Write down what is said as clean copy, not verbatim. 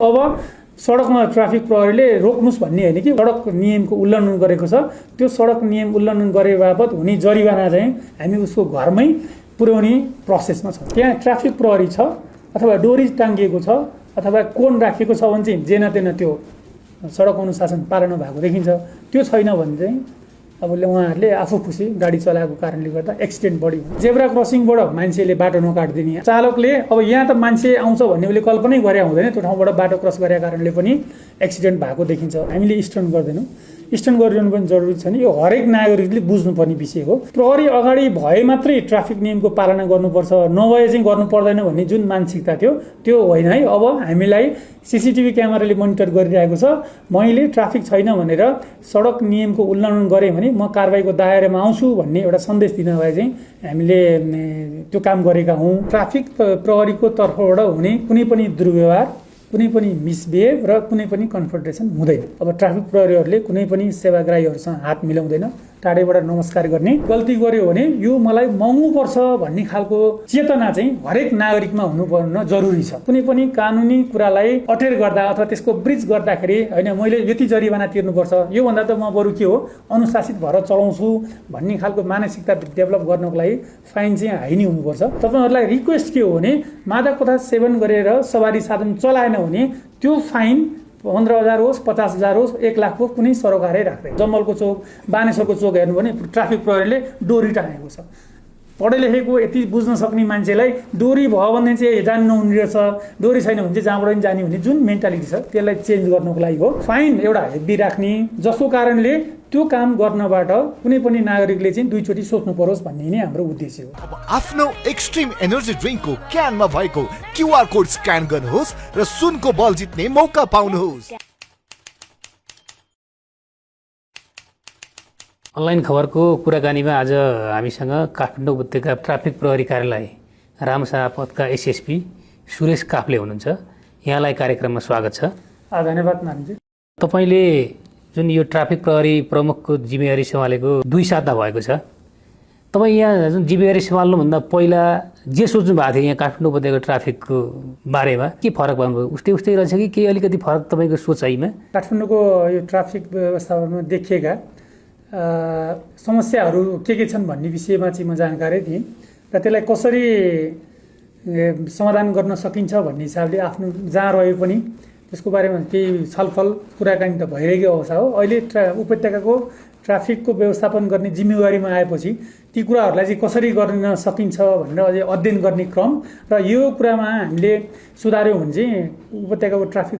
अब सडकमा ट्राफिक प्रहरीले रोक्नुस् भन्ने होइन कि सडक नियमको उल्लङ्घन गरेको छ त्यो सडक नियम उल्लङ्घन गरे बापत हुने जरिवाना चाहिँ हामी उसको घरमै पुर्याउने प्रोसेसमा छ। त्यहाँ ट्राफिक प्रहरी छ अथवा डोरी टाङ्गिएको छ अथवा कोन राखिएको छ भने चाहिँ जेना तेना त्यो सडक अनुशासन पालन भएको देखिन्छ। त्यो छैन भने चाहिँ अब उहाँहरूले आफू खुसी गाडी चलाएको कारणले गर्दा एक्सिडेन्ट बढी हुन्छ। जेब्रा क्रसिङबाट मान्छेले बाटो नकाट्दिने चालकले अब यहाँ त मान्छे आउँछ भन्ने उसले कल्पनै गरे हुँदैन, त्यो ठाउँबाट बाटो क्रस गरेको कारणले पनि एक्सिडेन्ट भएको देखिन्छ। हामीले स्टन्ट गर्दैनौँ, स्टन्ट गरिरहनु पनि जरुरी छैन, यो हरेक नागरिकले बुझ्नुपर्ने विषय हो। प्रहरी अगाडि भए मात्रै ट्राफिक नियमको पालना गर्नुपर्छ, नभए चाहिँ गर्नु पर्दैन भन्ने जुन मानसिकता थियो त्यो होइन है। अब हामीलाई सीसीटीभी क्यामेराले मोनिटर गरिरहेको छ। मैले ट्राफिक छैन भनेर सडक नियमको उल्लङ्घन गरेँ भने म कारबाहीको दायरामा आउँछु भन्ने एउटा सन्देश दिन भए चाहिँ हामीले त्यो काम गरेका हौँ। ट्राफिक प्रहरीको तर्फबाट हुने कुनै पनि दुर्व्यवहार, कुनै पनि मिसबिहेभ र कुनै पनि कन्फ्रन्टेसन हुँदैन। अब ट्राफिक प्रहरीहरूले कुनै पनि सेवाग्राहीहरूसँग हात मिलाउँदैन, टाढेबाट नमस्कार गर्ने। गल्ती गर्यो भने यो मलाई महँगो पर्छ भन्ने खालको चेतना चाहिँ हरेक नागरिकमा हुनुपर्न जरुरी छ। कुनै पनि कानुनी कुरालाई अटेर गर्दा अथवा त्यसको ब्रिज गर्दाखेरि होइन मैले यति जरिवाना तिर्नुपर्छ, योभन्दा त म बरु के हो अनुशासित भएर चलाउँछु भन्ने खालको मानसिकता डेभलप गर्नको लागि फाइन चाहिँ हाई नै हुनुपर्छ। तपाईँहरूलाई रिक्वेस्ट के हो भने मादक पदार्थ सेवन गरेर सवारी साधन चलाएन भने त्यो फाइन 15,000 होस्, 50,000 होस्, 1 लाख होस्, कुनै सरकारले राख्दैन। जमलको चोक, बानेश्वरको चोक हेर्नु भने ट्राफिक प्रहरीले डोरी टाँगेको छ। पढे लेखेको यति बुझ्न सक्ने मान्छेलाई डोरी भयो भने चाहिँ जानु नहुने रहेछ, डोरी छैन भने चाहिँ जहाँबाट पनि जाने हुने जुन मेन्टालिटी छ त्यसलाई चेन्ज गर्नको लागि हो फाइन एउटा हेभी राख्ने, जसको कारणले त्यो काम गर्नबाट कुनै पनि नागरिकले चाहिँ दुईचोटि सोच्नु परोस् भन्ने नै हाम्रो उद्देश्य हो। अब आफ्नो एक्सट्रिम एनर्जी ड्रिङ्कको क्यानमा भएको क्युआर कोड स्क्यान गर्नुहोस् र सुनको बल जित्ने मौका पाउनुहोस्। अनलाइन खबरको कुराकानीमा आज हामीसँग काठमाडौँ उपत्यका ट्राफिक प्रहरी कार्यालय रामसाहा पथका एसएसपी सुरेश काफ्ले हुनुहुन्छ। यहाँलाई कार्यक्रममा स्वागत छ। धन्यवाद नानीजी। तपाईँले जुन यो ट्राफिक प्रहरी प्रमुखको जिम्मेवारी सम्हालेको 2 साता भएको छ, तपाईँ यहाँ जुन जिम्मेवारी सम्हाल्नुभन्दा पहिला जे सोच्नु भएको थियो यहाँ काठमाडौँ उपत्यका ट्राफिकको बारेमा के फरक पाउनुभयो? उस्तै रहेछ कि केही अलिकति फरक तपाईँको सोचाइमा? काठमाडौँको यो ट्राफिक व्यवस्थापनमा देखिएका समस्याहरू के छन् भन्ने विषयमा चाहिँ म जानकारी दिएँ र त्यसलाई कसरी समाधान गर्न सकिन्छ भन्ने हिसाबले आफ्नो जहाँ रहे पनि त्यसको बारेमा केही छलफल कुराकानी त भइरहेको अवस्था हो। अहिले उपत्यकाको ट्राफिकको व्यवस्थापन गर्ने जिम्मेवारीमा आएपछि ती कुराहरूलाई चाहिँ कसरी गर्न सकिन्छ भनेर अझै अध्ययन गर्ने क्रम र यो कुरामा हामीले सुधार्यौँ भने चाहिँ उपत्यकाको ट्राफिक